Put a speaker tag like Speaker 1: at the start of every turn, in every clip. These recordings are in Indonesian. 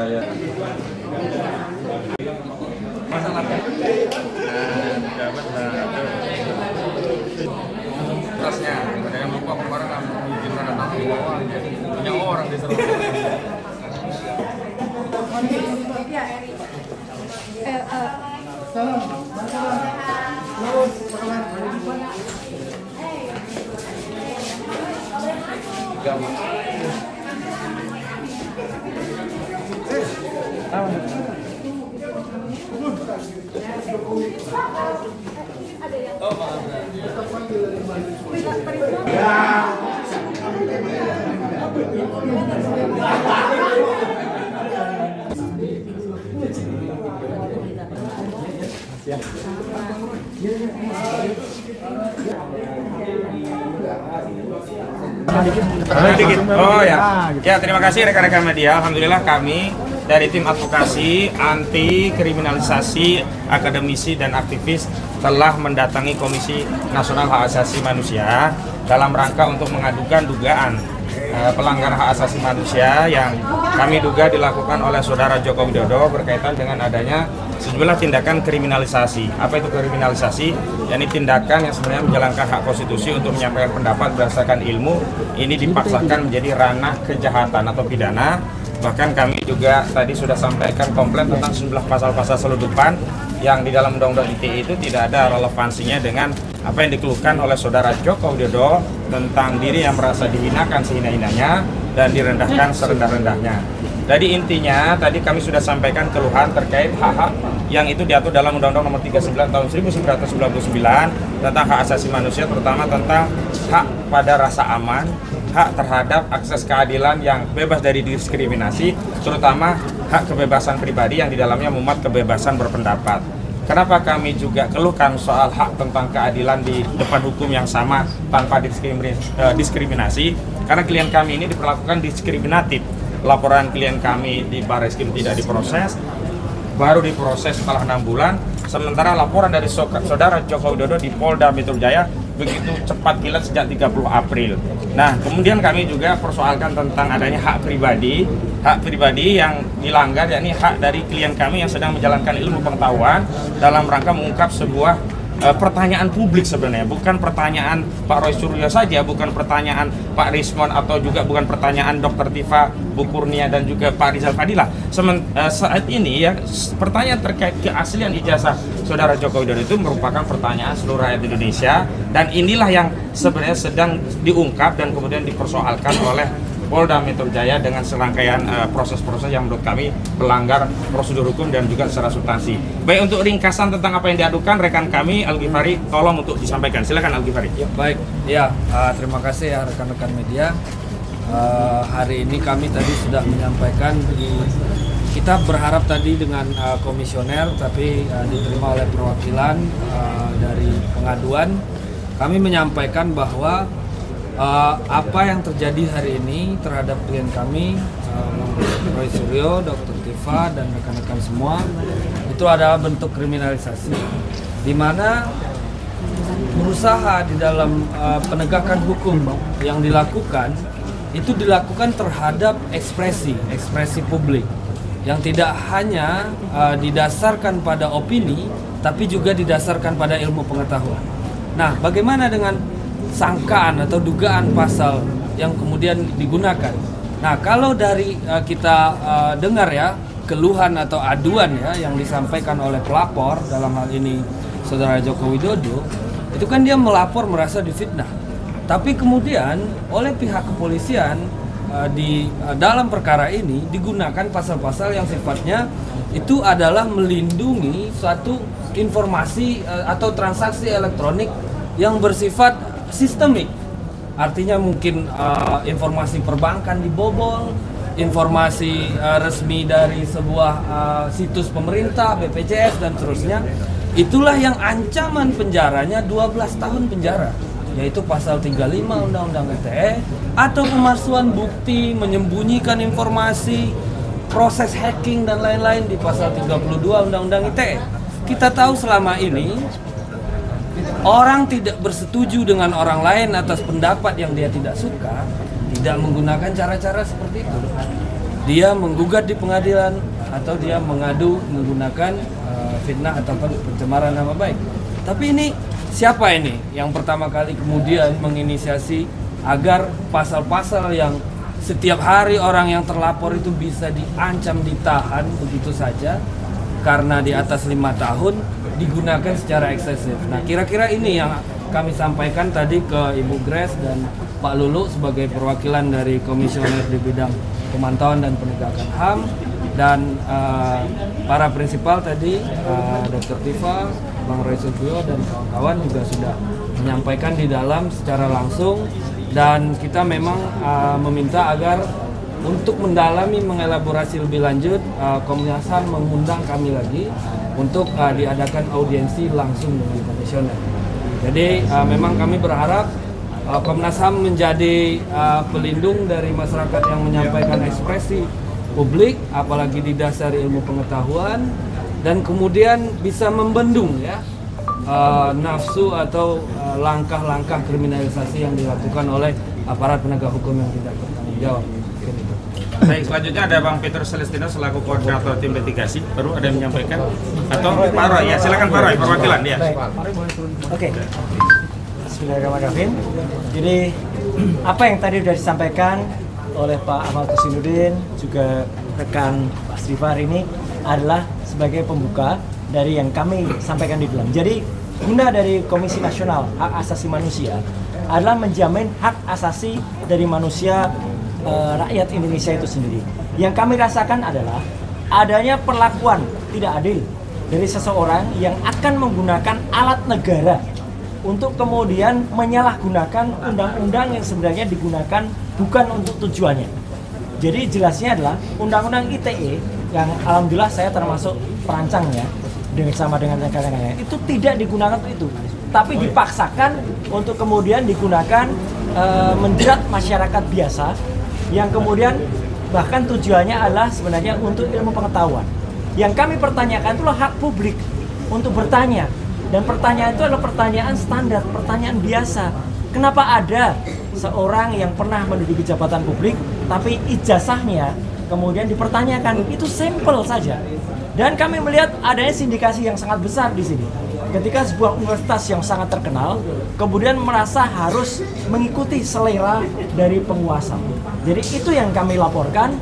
Speaker 1: ya.
Speaker 2: Masalah tasnya, ada yang lupa kemarin bikin tanda tangan di bawah, punya orang di sana. Oh ya, ya terima kasih rekan-rekan media. Alhamdulillah kami dari tim advokasi anti kriminalisasi akademisi dan aktivis telah mendatangi Komisi Nasional Hak Asasi Manusia dalam rangka untuk mengadukan dugaan pelanggaran hak asasi manusia yang kami duga dilakukan oleh Saudara Joko Widodo berkaitan dengan adanya sejumlah tindakan kriminalisasi. Apa itu kriminalisasi? Yakni tindakan yang sebenarnya menjalankan hak konstitusi untuk menyampaikan pendapat berdasarkan ilmu, ini dipaksakan menjadi ranah kejahatan atau pidana. Bahkan kami juga tadi sudah sampaikan komplain tentang sejumlah pasal-pasal selundupan yang di dalam Undang-Undang ITE itu tidak ada relevansinya dengan apa yang dikeluhkan oleh Saudara Joko Widodo tentang diri yang merasa dihinakan sehina-hinanya dan direndahkan serendah-rendahnya. Jadi intinya tadi kami sudah sampaikan keluhan terkait hak-hak yang itu diatur dalam Undang-Undang Nomor 39 Tahun 1999 tentang hak asasi manusia, terutama tentang hak pada rasa aman, hak terhadap akses keadilan yang bebas dari diskriminasi, terutama hak kebebasan pribadi yang di dalamnya memuat kebebasan berpendapat. Kenapa kami juga keluhkan soal hak tentang keadilan di depan hukum yang sama tanpa diskriminasi? Karena klien kami ini diperlakukan diskriminatif. Laporan klien kami di Barreskrim tidak diproses, baru diproses setelah 6 bulan. Sementara laporan dari Saudara Joko Widodo di Polda Metro Jaya begitu cepat kilat sejak 30 April. Nah, kemudian kami juga persoalkan tentang adanya hak pribadi yang dilanggar, yakni hak dari klien kami yang sedang menjalankan ilmu pengetahuan dalam rangka mengungkap sebuah pertanyaan publik sebenarnya, bukan pertanyaan Pak Roy Suryo saja, bukan pertanyaan Pak Rismon atau juga bukan pertanyaan Dr. Tifa Bukurnia dan juga Pak Rizal Fadilah. Saat ini ya pertanyaan terkait keaslian ijazah Saudara Joko Widodo itu merupakan pertanyaan seluruh rakyat Indonesia, dan inilah yang sebenarnya sedang diungkap dan kemudian dipersoalkan oleh Polda Metro Jaya dengan serangkaian proses-proses yang menurut kami melanggar prosedur hukum dan juga secara substansi. Baik, untuk ringkasan tentang apa yang diadukan, rekan kami Al-Ghifari tolong untuk disampaikan. Silakan Al-Ghifari.
Speaker 3: Ya, baik, ya terima kasih ya rekan-rekan media. Hari ini kami tadi sudah menyampaikan kita berharap tadi dengan komisioner, tapi diterima oleh perwakilan dari pengaduan. Kami menyampaikan bahwa apa yang terjadi hari ini terhadap klien kami, Roy Suryo, Dr. Tifa, dan rekan-rekan semua, itu adalah bentuk kriminalisasi, di mana berusaha di dalam penegakan hukum yang dilakukan, itu dilakukan terhadap ekspresi publik, yang tidak hanya didasarkan pada opini, tapi juga didasarkan pada ilmu pengetahuan. Nah, bagaimana dengan sangkaan atau dugaan pasal yang kemudian digunakan? Nah, kalau dari kita dengar ya keluhan atau aduan ya yang disampaikan oleh pelapor, dalam hal ini Saudara Joko Widodo, itu kan dia melapor merasa difitnah. Tapi kemudian oleh pihak kepolisian di dalam perkara ini digunakan pasal-pasal yang sifatnya itu adalah melindungi suatu informasi atau transaksi elektronik yang bersifat sistemik. Artinya mungkin informasi perbankan dibobol, informasi resmi dari sebuah situs pemerintah, BPJS dan seterusnya. Itulah yang ancaman penjaranya 12 tahun penjara, yaitu pasal 35 Undang-Undang ITE, atau pemalsuan bukti, menyembunyikan informasi, proses hacking dan lain-lain di pasal 32 Undang-Undang ITE. Kita tahu selama ini orang tidak bersetuju dengan orang lain atas pendapat yang dia tidak suka, tidak menggunakan cara-cara seperti itu. dia menggugat di pengadilan atau dia mengadu menggunakan fitnah atau pencemaran nama baik. Tapi ini siapa ini yang pertama kali kemudian menginisiasi agar pasal-pasal yang setiap hari orang yang terlapor itu bisa diancam ditahan begitu saja karena di atas 5 tahun digunakan secara eksesif. Nah, kira-kira ini yang kami sampaikan tadi ke Ibu Grace dan Pak Lulu sebagai perwakilan dari komisioner di bidang pemantauan dan penegakan HAM, dan para prinsipal tadi, Dr. Tifa, Bang Roy Suryo dan kawan-kawan juga sudah menyampaikan di dalam secara langsung, dan kita memang meminta agar untuk mendalami, mengelaborasi lebih lanjut, Komnas HAM mengundang kami lagi untuk diadakan audiensi langsung dengan komisioner. Jadi memang kami berharap Komnas HAM menjadi pelindung dari masyarakat yang menyampaikan ekspresi publik, apalagi didasari ilmu pengetahuan, dan kemudian bisa membendung ya nafsu atau langkah-langkah kriminalisasi yang dilakukan oleh aparat penegak hukum yang tidak bertanggung jawab.
Speaker 2: Baik, selanjutnya ada Bang Peter Celestino selaku koordinator tim litigasi, baru ada yang menyampaikan, atau Pak Roy, ya silakan Pak Roy, perwakilan ya.
Speaker 1: Oke. Bismillahirrahmanirrahim. Jadi apa yang tadi sudah disampaikan oleh Pak Amal Kusinudin, juga rekan Pak Srifar ini adalah sebagai pembuka dari yang kami sampaikan di dalam. Jadi guna dari Komisi Nasional Hak Asasi Manusia adalah menjamin hak asasi dari manusia, rakyat Indonesia itu sendiri. Yang kami rasakan adalah adanya perlakuan tidak adil dari seseorang yang akan menggunakan alat negara untuk kemudian menyalahgunakan undang-undang yang sebenarnya digunakan bukan untuk tujuannya. Jadi jelasnya adalah undang-undang ITE yang alhamdulillah saya termasuk perancangnya sama dengan rekan-rekannya, itu tidak digunakan untuk itu, tapi dipaksakan untuk kemudian digunakan menjerat masyarakat biasa yang kemudian bahkan tujuannya adalah sebenarnya untuk ilmu pengetahuan. Yang kami pertanyakan itulah hak publik untuk bertanya, dan pertanyaan itu adalah pertanyaan standar, pertanyaan biasa. Kenapa ada seorang yang pernah menduduki jabatan publik tapi ijazahnya kemudian dipertanyakan? Itu sampel saja. Dan kami melihat adanya sindikasi yang sangat besar di sini. Ketika sebuah universitas yang sangat terkenal kemudian merasa harus mengikuti selera dari penguasa. Jadi itu yang kami laporkan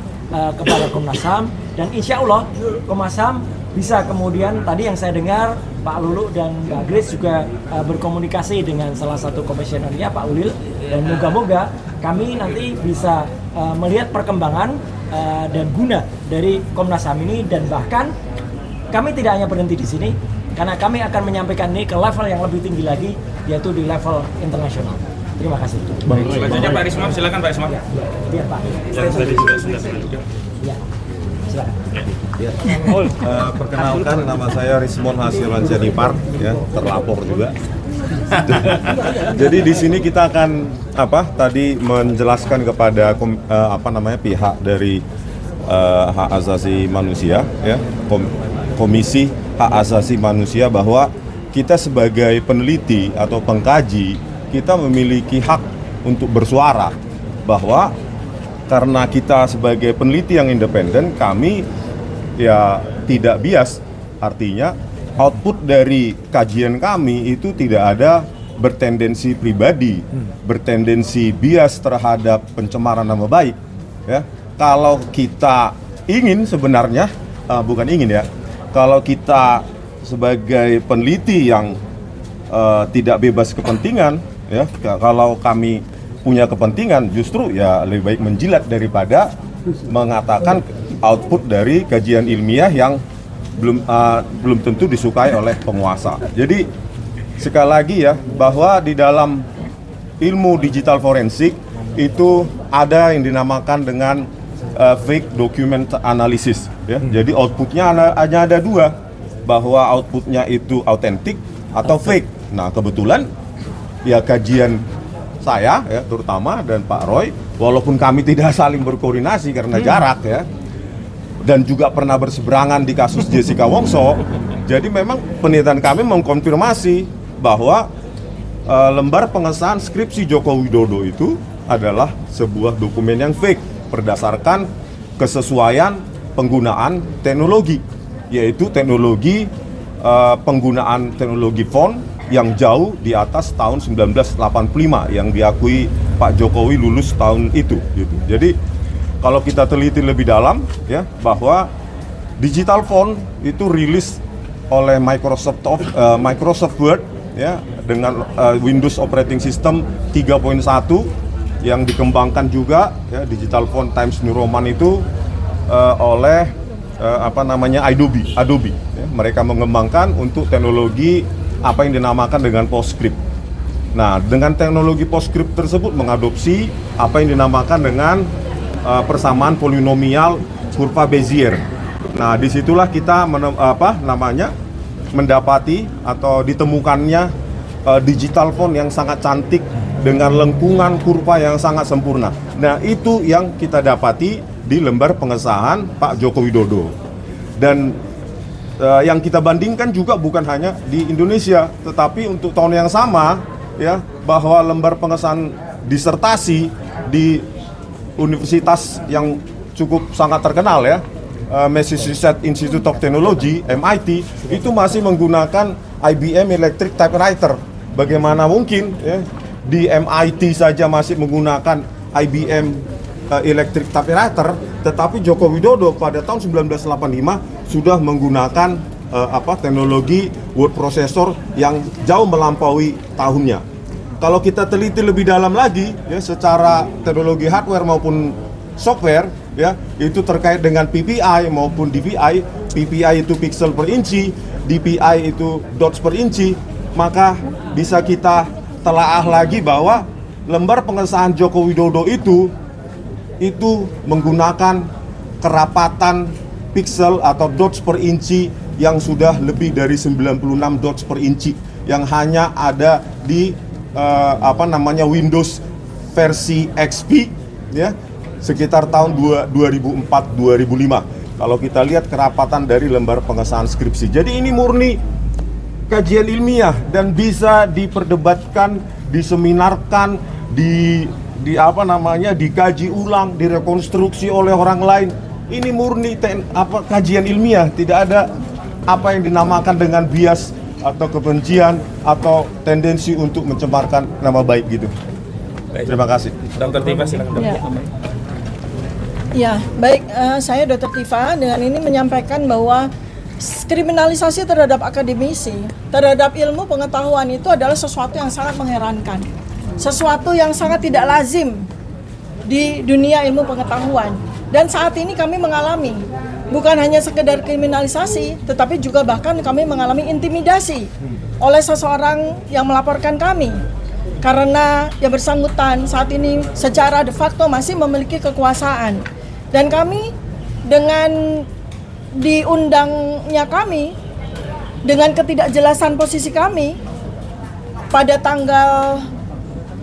Speaker 1: kepada Komnas HAM, dan insya Allah Komnas HAM bisa kemudian, tadi yang saya dengar Pak Lulu dan Mbak Grace juga berkomunikasi dengan salah satu komisionernya Pak Ulil, dan moga-moga kami nanti bisa melihat perkembangan dan guna dari Komnas HAM ini, dan bahkan kami tidak hanya berhenti di sini karena kami akan menyampaikan ini ke level yang lebih tinggi lagi, yaitu di level internasional. Terima kasih.
Speaker 2: Baik. Selanjutnya Pak Risman, silakan Pak Risman.
Speaker 1: Ya, Pak.
Speaker 2: Yang tadi sudah juga.
Speaker 1: Ya, silakan.
Speaker 4: Ya. Perkenalkan, nama saya Rismon Hasil Lanjanipar, ya, terlapor juga. Jadi di sini kita akan tadi menjelaskan kepada pihak dari hak asasi manusia, ya, Komisi Hak Asasi Manusia, bahwa kita sebagai peneliti atau pengkaji kita memiliki hak untuk bersuara, bahwa karena kita sebagai peneliti yang independen, kami ya tidak bias, artinya output dari kajian kami itu tidak ada bertendensi pribadi, bertendensi bias terhadap pencemaran nama baik. Ya, kalau kita ingin sebenarnya, bukan ingin ya, kalau kita sebagai peneliti yang tidak bebas kepentingan, ya, kalau kami punya kepentingan, justru ya lebih baik menjilat daripada mengatakan output dari kajian ilmiah yang belum tentu disukai oleh penguasa. Jadi sekali lagi ya, bahwa di dalam ilmu digital forensik itu ada yang dinamakan dengan fake document analysis, ya. Jadi outputnya hanya ada dua, bahwa outputnya itu autentik atau fake. Nah, kebetulan ya kajian saya ya, terutama, dan Pak Roy, walaupun kami tidak saling berkoordinasi karena jarak ya, dan juga pernah berseberangan di kasus Jessica Wongso, jadi memang penelitian kami mengkonfirmasi bahwa lembar pengesahan skripsi Joko Widodo itu adalah sebuah dokumen yang fake berdasarkan kesesuaian penggunaan teknologi, yaitu teknologi penggunaan teknologi font yang jauh di atas tahun 1985 yang diakui Pak Jokowi lulus tahun itu gitu. Jadi kalau kita teliti lebih dalam ya, bahwa digital font itu rilis oleh Microsoft Word ya, dengan Windows Operating System 3.1 yang dikembangkan juga ya, digital font Times New Roman itu oleh Adobe ya. Mereka mengembangkan untuk teknologi apa yang dinamakan dengan PostScript. Nah, dengan teknologi PostScript tersebut mengadopsi apa yang dinamakan dengan persamaan polinomial kurva Bezier. Nah, disitulah kita mendapati atau ditemukannya digital font yang sangat cantik dengan lengkungan kurva yang sangat sempurna. Nah, itu yang kita dapati di lembar pengesahan Pak Joko Widodo. Dan yang kita bandingkan juga bukan hanya di Indonesia, tetapi untuk tahun yang sama ya, bahwa lembar pengesahan disertasi di universitas yang cukup sangat terkenal ya, Massachusetts Institute of Technology (MIT) itu masih menggunakan IBM Electric Typewriter. Bagaimana mungkin ya, di MIT saja masih menggunakan IBM Electric Typewriter, tetapi Joko Widodo pada tahun 1985 sudah menggunakan teknologi word processor yang jauh melampaui tahunnya. Kalau kita teliti lebih dalam lagi ya, secara teknologi hardware maupun software ya, itu terkait dengan PPI maupun DPI. PPI itu pixel per inci, DPI itu dots per inci, maka bisa kita telaah lagi bahwa lembar pengesahan Joko Widodo itu menggunakan kerapatan pixel atau dots per inci yang sudah lebih dari 96 dots per inci yang hanya ada di Windows versi XP ya, sekitar tahun 2004-2005. Kalau kita lihat kerapatan dari lembar pengesahan skripsi. Jadi ini murni kajian ilmiah dan bisa diperdebatkan, diseminarkan, dikaji ulang, direkonstruksi oleh orang lain. Ini murni kajian ilmiah, tidak ada apa yang dinamakan dengan bias atau kebencian atau tendensi untuk mencemarkan nama baik gitu. Baik. Terima kasih.
Speaker 2: Dr. Tifa silakan.
Speaker 5: Ya, baik, saya Dr. Tifa dengan ini menyampaikan bahwa kriminalisasi terhadap akademisi, terhadap ilmu pengetahuan itu adalah sesuatu yang sangat mengherankan. Sesuatu yang sangat tidak lazim di dunia ilmu pengetahuan. Dan saat ini kami mengalami bukan hanya sekedar kriminalisasi, tetapi juga bahkan kami mengalami intimidasi oleh seseorang yang melaporkan kami. Karena yang bersangkutan saat ini secara de facto masih memiliki kekuasaan. Dan kami dengan diundangnya kami, dengan ketidakjelasan posisi kami, pada tanggal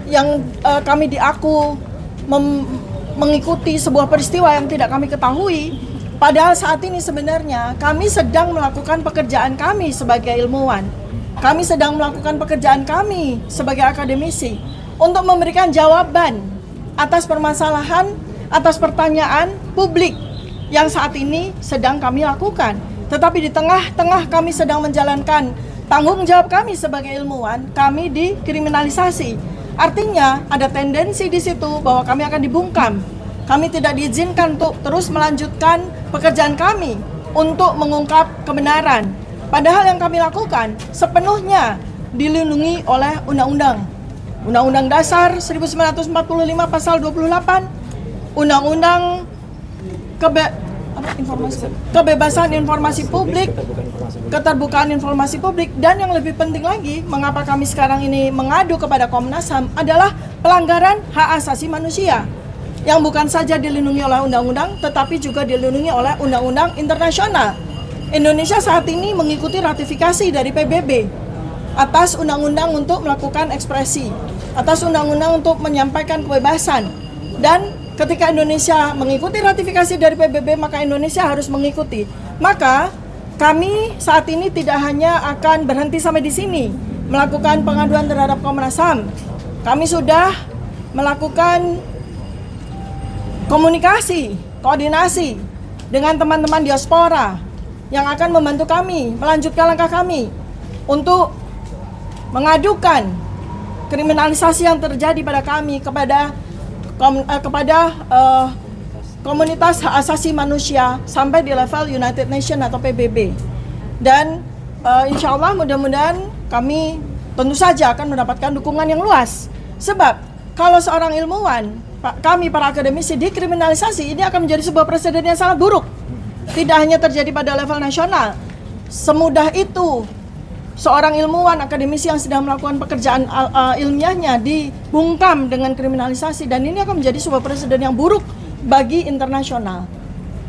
Speaker 5: yang kami diaku mengikuti sebuah peristiwa yang tidak kami ketahui, padahal saat ini sebenarnya kami sedang melakukan pekerjaan kami sebagai ilmuwan. Kami sedang melakukan pekerjaan kami sebagai akademisi untuk memberikan jawaban atas permasalahan, atas pertanyaan publik yang saat ini sedang kami lakukan. Tetapi di tengah-tengah kami sedang menjalankan tanggung jawab kami sebagai ilmuwan, kami dikriminalisasi. Artinya ada tendensi di situ bahwa kami akan dibungkam. Kami tidak diizinkan untuk terus melanjutkan pekerjaan kami untuk mengungkap kebenaran. Padahal yang kami lakukan sepenuhnya dilindungi oleh undang-undang. Undang-Undang Dasar 1945 pasal 28, Undang-Undang Kebebasan Informasi Publik, Keterbukaan Informasi Publik, dan yang lebih penting lagi, mengapa kami sekarang ini mengadu kepada Komnas HAM adalah pelanggaran hak asasi manusia yang bukan saja dilindungi oleh undang-undang, tetapi juga dilindungi oleh undang-undang internasional. Indonesia saat ini mengikuti ratifikasi dari PBB atas undang-undang untuk melakukan ekspresi, atas undang-undang untuk menyampaikan kebebasan. Dan ketika Indonesia mengikuti ratifikasi dari PBB, maka Indonesia harus mengikuti. Maka kami saat ini tidak hanya akan berhenti sampai di sini melakukan pengaduan terhadap Komnas HAM. Kami sudah melakukan komunikasi koordinasi dengan teman-teman diaspora yang akan membantu kami melanjutkan langkah kami untuk mengadukan kriminalisasi yang terjadi pada kami kepada komunitas hak asasi manusia sampai di level United Nations atau PBB. Dan insya Allah mudah-mudahan kami tentu saja akan mendapatkan dukungan yang luas. Sebab kalau seorang ilmuwan, kami para akademisi dikriminalisasi, ini akan menjadi sebuah presiden yang sangat buruk. Tidak hanya terjadi pada level nasional, semudah itu seorang ilmuwan akademisi yang sedang melakukan pekerjaan ilmiahnya dibungkam dengan kriminalisasi, dan ini akan menjadi sebuah presiden yang buruk bagi internasional.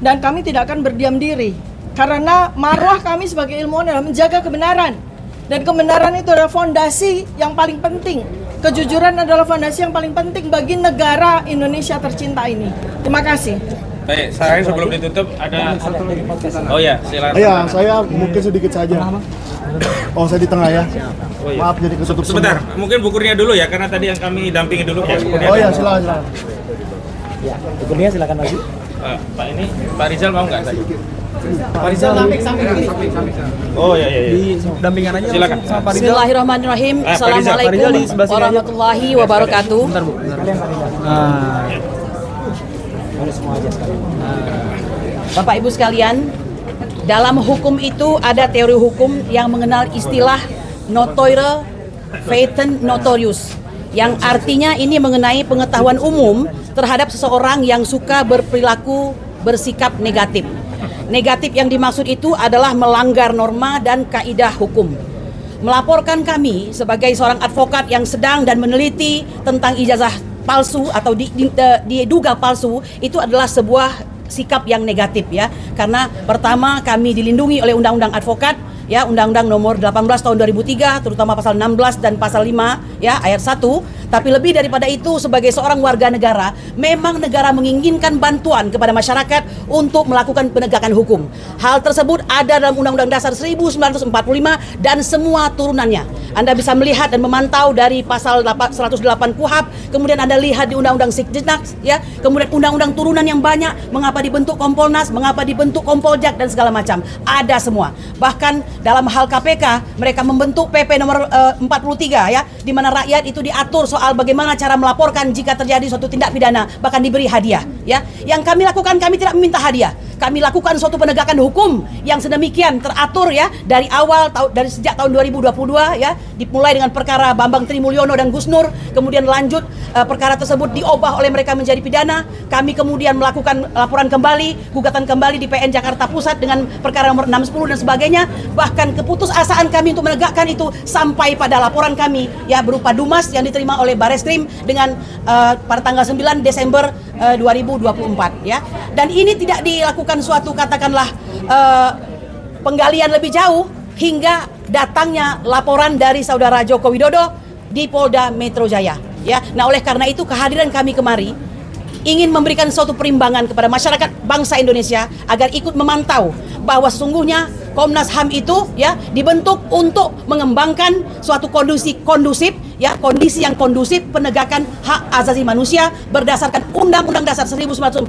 Speaker 5: Dan kami tidak akan berdiam diri, karena marwah kami sebagai ilmuwan adalah menjaga kebenaran, dan kebenaran itu adalah fondasi yang paling penting. Kejujuran adalah fondasi yang paling penting bagi negara Indonesia tercinta ini. Terima kasih.
Speaker 2: Baik, saya sebelum ditutup ada oh ya, silakan.
Speaker 6: Iya, saya mungkin sedikit saja. Oh, saya di tengah ya.
Speaker 2: Oh, iya.
Speaker 6: Maaf jadi ketutup
Speaker 2: Sebentar,
Speaker 6: semua.
Speaker 2: mungkin Bu Kurnia dulu ya, karena tadi yang kami dampingi dulu ya.
Speaker 6: Oh iya, silakan.
Speaker 1: Ya, Bu Kurnia silakan maju.
Speaker 2: Pak ini, Pak Rizal mau nggak tadi?
Speaker 1: Pak Rizal samping.
Speaker 2: Oh iya.
Speaker 1: Di dampingan aja.
Speaker 2: Silakan.
Speaker 1: Sama Pak Rizal.
Speaker 7: Bismillahirrahmanirrahim. Assalamualaikum warahmatullahi wabarakatuh.
Speaker 1: Bentar, Bu. Kalian Pak Rizal. Harus semua aja sekalian.
Speaker 7: Bapak Ibu sekalian, dalam hukum itu ada teori hukum yang mengenal istilah notoire feitan notorius, yang artinya ini mengenai pengetahuan umum terhadap seseorang yang suka berperilaku bersikap negatif. Negatif yang dimaksud itu adalah melanggar norma dan kaidah hukum. Melaporkan kami sebagai seorang advokat yang sedang dan meneliti tentang ijazah palsu atau diduga palsu, itu adalah sebuah sikap yang negatif ya. Karena pertama, kami dilindungi oleh Undang-Undang Advokat ya, Undang-Undang Nomor 18 Tahun 2003, terutama pasal 16 dan pasal 5 ya, ayat 1. Tapi lebih daripada itu, sebagai seorang warga negara, memang negara menginginkan bantuan kepada masyarakat untuk melakukan penegakan hukum. Hal tersebut ada dalam Undang-Undang Dasar 1945 dan semua turunannya. Anda bisa melihat dan memantau dari pasal 108 KUHP, kemudian Anda lihat di Undang-Undang Sikjinaks ya, kemudian undang-undang turunan yang banyak, mengapa dibentuk Kompolnas, mengapa dibentuk Kompoljak dan segala macam. Ada semua. Bahkan dalam hal KPK, mereka membentuk PP nomor 43 ya, di mana rakyat itu diatur soal bagaimana cara melaporkan jika terjadi suatu tindak pidana, bahkan diberi hadiah ya. Yang kami lakukan, kami tidak meminta hadiah. Kami lakukan suatu penegakan hukum yang sedemikian teratur ya, dari awal dari sejak tahun 2022 ya, dimulai dengan perkara Bambang Trimulyono dan Gus Nur, kemudian lanjut perkara tersebut diubah oleh mereka menjadi pidana. Kami kemudian melakukan laporan kembali, gugatan kembali di PN Jakarta Pusat dengan perkara nomor 610 dan sebagainya. Bahkan keputusasaan kami untuk menegakkan itu sampai pada laporan kami ya, berupa Dumas yang diterima oleh Bareskrim dengan pada tanggal 9 Desember 2024 ya. Dan ini tidak dilakukan suatu katakanlah penggalian lebih jauh hingga datangnya laporan dari saudara Joko Widodo di Polda Metro Jaya ya. Nah, oleh karena itu kehadiran kami kemari ingin memberikan suatu perimbangan kepada masyarakat bangsa Indonesia agar ikut memantau bahwa sesungguhnya Komnas HAM itu ya dibentuk untuk mengembangkan suatu kondisi kondusif ya, kondisi yang kondusif penegakan hak asasi manusia berdasarkan Undang-Undang Dasar 1945,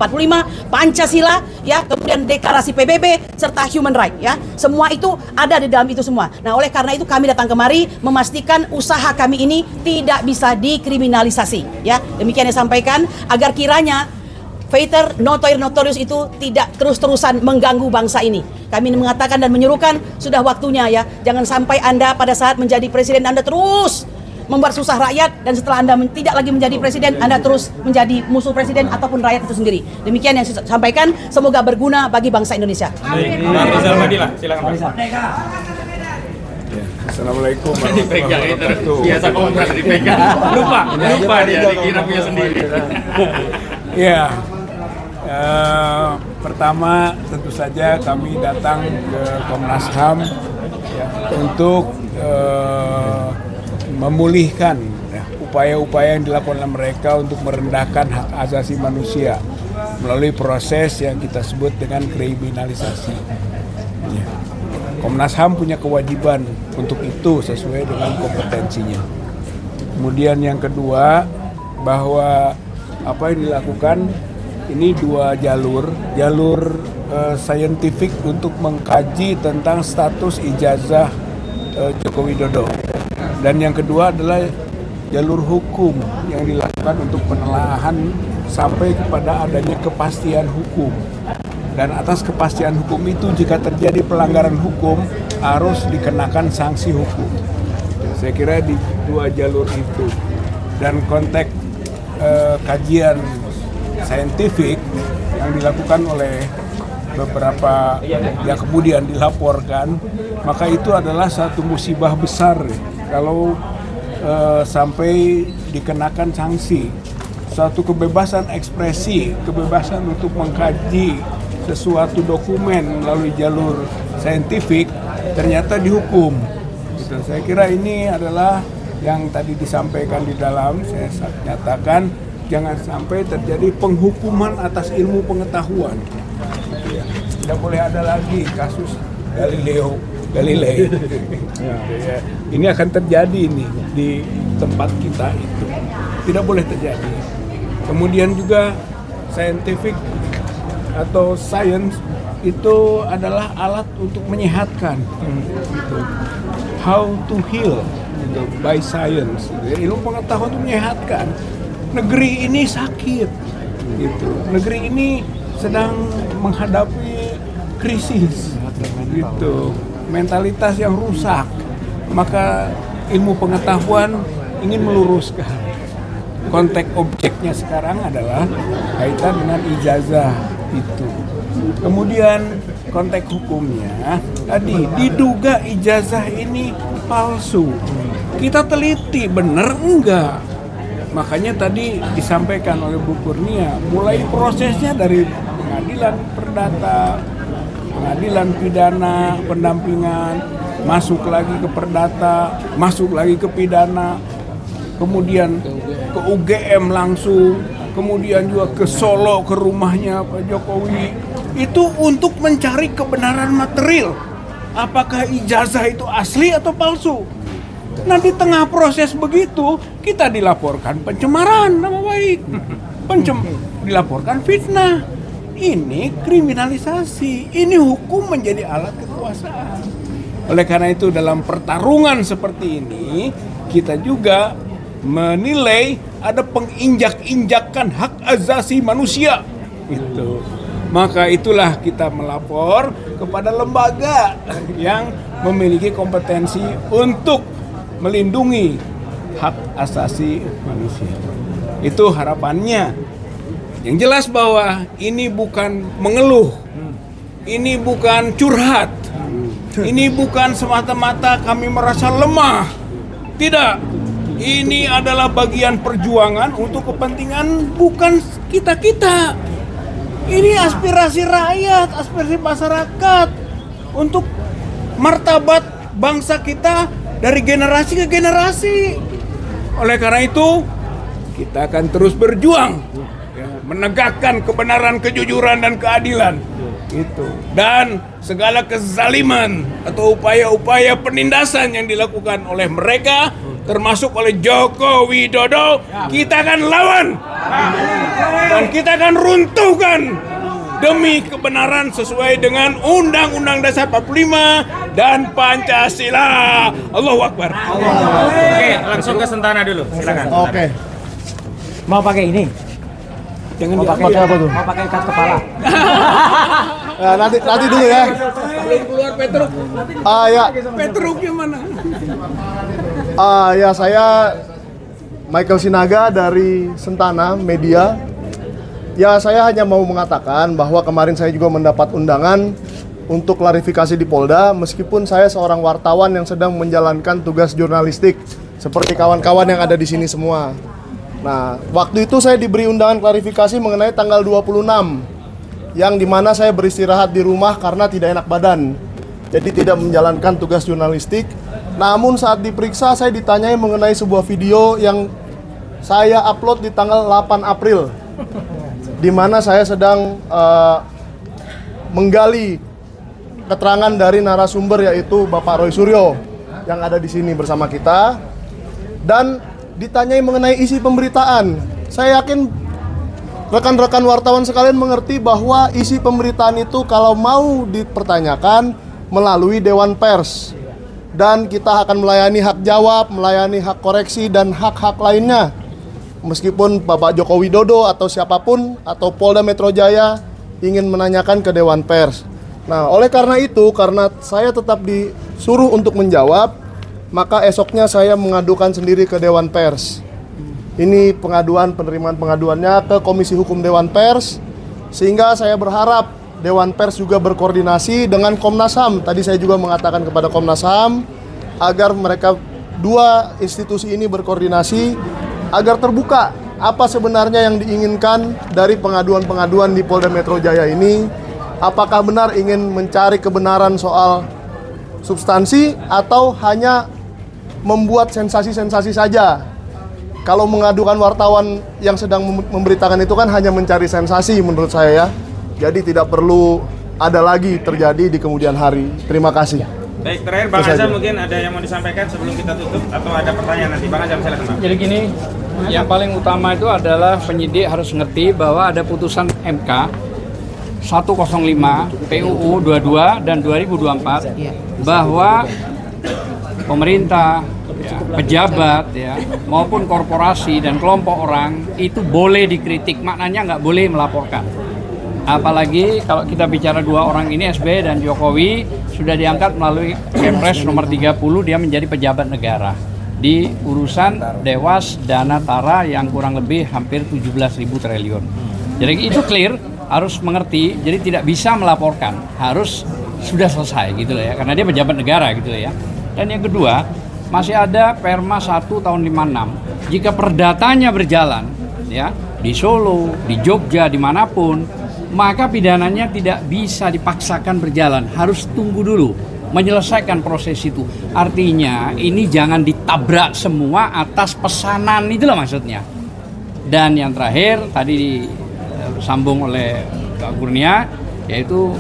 Speaker 7: Pancasila ya, kemudian Deklarasi PBB serta Human Rights ya. Semua itu ada di dalam itu semua. Nah, oleh karena itu kami datang kemari memastikan usaha kami ini tidak bisa dikriminalisasi ya. Demikian yang sampaikan agar kiranya Feitar notorius itu tidak terus-terusan mengganggu bangsa ini. Kami mengatakan dan menyuruhkan sudah waktunya ya, jangan sampai Anda pada saat menjadi presiden Anda terus membuat susah rakyat, dan setelah Anda tidak lagi menjadi presiden Anda terus menjadi musuh presiden ataupun rakyat itu sendiri. Demikian yang saya sampaikan, semoga berguna bagi bangsa Indonesia.
Speaker 2: Silakan.
Speaker 8: Assalamualaikum warahmatullahi wabarakatuh.
Speaker 2: Biasa kontrak dipegang. Lupa dia dikira punya sendiri.
Speaker 8: Ya, pertama tentu saja kami datang ke Komnas HAM ya, untuk memulihkan upaya-upaya yang dilakukan oleh mereka untuk merendahkan hak asasi manusia melalui proses yang kita sebut dengan kriminalisasi. Ya. Komnas HAM punya kewajiban untuk itu sesuai dengan kompetensinya. Kemudian yang kedua, bahwa apa yang dilakukan ini dua jalur saintifik untuk mengkaji tentang status ijazah Joko Widodo, dan yang kedua adalah jalur hukum yang dilakukan untuk penelaahan sampai kepada adanya kepastian hukum, dan atas kepastian hukum itu jika terjadi pelanggaran hukum harus dikenakan sanksi hukum. Saya kira di dua jalur itu, dan konteks kajian saintifik yang dilakukan oleh beberapa yang kemudian dilaporkan, maka itu adalah satu musibah besar kalau sampai dikenakan sanksi. Suatu kebebasan ekspresi, kebebasan untuk mengkaji sesuatu dokumen melalui jalur saintifik ternyata dihukum. Gitu. Saya kira ini adalah yang tadi disampaikan di dalam, saya nyatakan jangan sampai terjadi penghukuman atas ilmu pengetahuan. Tidak boleh ada lagi kasus Galilei. Ya. Ini akan terjadi ini di tempat kita itu. Tidak boleh terjadi. Kemudian juga scientific atau science itu adalah alat untuk menyehatkan. Gitu. How to heal gitu, by science. Ilmu pengetahuan untuk menyehatkan. Negeri ini sakit. Gitu. Negeri ini sedang menghadapi krisis, gitu, mentalitas yang rusak, maka ilmu pengetahuan ingin meluruskan. Konteks objeknya sekarang adalah kaitan dengan ijazah itu. Kemudian konteks hukumnya tadi diduga ijazah ini palsu. Kita teliti benar enggak? Makanya tadi disampaikan oleh Bu Kurnia, mulai prosesnya dari pengadilan perdata, pengadilan pidana, pendampingan, masuk lagi ke perdata, masuk lagi ke pidana, kemudian ke UGM langsung, kemudian juga ke Solo, ke rumahnya Pak Jokowi. Itu untuk mencari kebenaran material. Apakah ijazah itu asli atau palsu? Nah di tengah proses begitu, kita dilaporkan pencemaran nama baik, dilaporkan fitnah. Ini kriminalisasi, ini hukum menjadi alat kekuasaan. Oleh karena itu dalam pertarungan seperti ini, kita juga menilai ada penginjak-injakan hak asasi manusia. Itu. Maka itulah kita melapor kepada lembaga yang memiliki kompetensi untuk melindungi hak asasi manusia. Itu harapannya. Yang jelas bahwa ini bukan mengeluh, ini bukan curhat, ini bukan semata-mata kami merasa lemah. Tidak, ini adalah bagian perjuangan untuk kepentingan bukan kita-kita. Ini aspirasi rakyat, aspirasi masyarakat untuk martabat bangsa kita dari generasi ke generasi. Oleh karena itu, kita akan terus berjuang menegakkan kebenaran, kejujuran, dan keadilan. Itu. Dan segala kezaliman atau upaya-upaya penindasan yang dilakukan oleh mereka, termasuk oleh Joko Widodo, kita akan lawan. Dan kita akan runtuhkan demi kebenaran sesuai dengan Undang-Undang Dasar 45 dan Pancasila. Allahu Akbar.
Speaker 2: Oke, langsung ke Sentana dulu. Silakan.
Speaker 1: Oke. Mau pakai ini?
Speaker 6: Jangan
Speaker 1: Mau pakai apa tuh? Mau pakai ikat kepala.
Speaker 6: Nah, nanti dulu ya.
Speaker 8: Belum keluar Petruk.
Speaker 6: Ya.
Speaker 8: Petruknya mana?
Speaker 6: Ya, saya Michael Sinaga dari Sentana Media. Ya, saya hanya mau mengatakan bahwa kemarin saya juga mendapat undangan untuk klarifikasi di Polda, meskipun saya seorang wartawan yang sedang menjalankan tugas jurnalistik seperti kawan-kawan yang ada di sini semua. Nah, waktu itu saya diberi undangan klarifikasi mengenai tanggal 26, yang dimana saya beristirahat di rumah karena tidak enak badan, jadi tidak menjalankan tugas jurnalistik. Namun saat diperiksa saya ditanyai mengenai sebuah video yang saya upload di tanggal 8 April, di mana saya sedang menggali keterangan dari narasumber, yaitu Bapak Roy Suryo yang ada di sini bersama kita, dan ditanyai mengenai isi pemberitaan. Saya yakin rekan-rekan wartawan sekalian mengerti bahwa isi pemberitaan itu kalau mau dipertanyakan melalui Dewan Pers. Dan kita akan melayani hak jawab, melayani hak koreksi, dan hak-hak lainnya. Meskipun Bapak Joko Widodo atau siapapun atau Polda Metro Jaya ingin menanyakan ke Dewan Pers. Nah, oleh karena itu, karena saya tetap disuruh untuk menjawab, maka esoknya saya mengadukan sendiri ke Dewan Pers. Ini penerimaan pengaduannya ke Komisi Hukum Dewan Pers, sehingga saya berharap Dewan Pers juga berkoordinasi dengan Komnas HAM. Tadi saya juga mengatakan kepada Komnas HAM agar mereka dua institusi ini berkoordinasi agar terbuka apa sebenarnya yang diinginkan dari pengaduan-pengaduan di Polda Metro Jaya ini. Apakah benar ingin mencari kebenaran soal substansi atau hanya membuat sensasi-sensasi saja. Kalau mengadukan wartawan yang sedang memberitakan itu kan hanya mencari sensasi menurut saya ya. Jadi tidak perlu ada lagi terjadi di kemudian hari. Terima kasih.
Speaker 2: Baik, terakhir Bang Azam mungkin ada yang mau disampaikan sebelum kita tutup atau ada pertanyaan nanti. Bang Azam silakan Bang.
Speaker 9: Jadi gini, yang paling utama itu adalah penyidik harus ngerti bahwa ada putusan MK 105 PUU 22 dan 2024 bahwa pemerintah, pejabat maupun korporasi dan kelompok orang itu boleh dikritik, maknanya nggak boleh melaporkan. Apalagi kalau kita bicara dua orang ini, SBY dan Jokowi, sudah diangkat melalui Kepres nomor 30, dia menjadi pejabat negara di urusan Dewas Dana Tara yang kurang lebih hampir 17.000 triliun. Jadi itu clear, harus mengerti, jadi tidak bisa melaporkan, harus sudah selesai gitu ya, karena dia pejabat negara gitu ya. Dan yang kedua, masih ada Perma 1 tahun 56. Jika perdatanya berjalan ya di Solo, di Jogja, dimanapun, maka pidananya tidak bisa dipaksakan berjalan, harus tunggu dulu menyelesaikan proses itu. Artinya ini jangan ditabrak semua atas pesanan, itulah maksudnya. Dan yang terakhir tadi disambung oleh Pak Kurnia, yaitu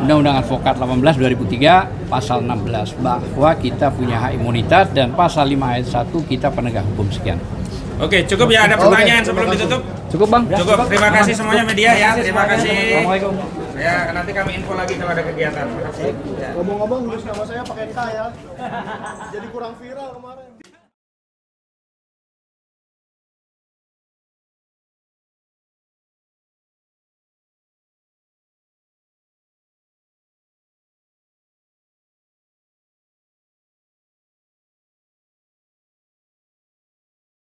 Speaker 9: Undang-Undang Advokat 18 2003 pasal 16 bahwa kita punya hak imunitas, dan pasal 5 ayat 1 kita penegak hukum. Sekian.
Speaker 2: Oke, cukup ya, ada pertanyaan sebelum ditutup?
Speaker 9: Cukup Bang.
Speaker 2: Cukup. Terima kasih semuanya media ya. Terima kasih.
Speaker 9: Assalamualaikum.
Speaker 2: Ya, nanti kami info lagi kalau ada kegiatan.
Speaker 6: Ngomong-ngomong, nulis nama saya pakai K ya. Jadi kurang viral kemarin.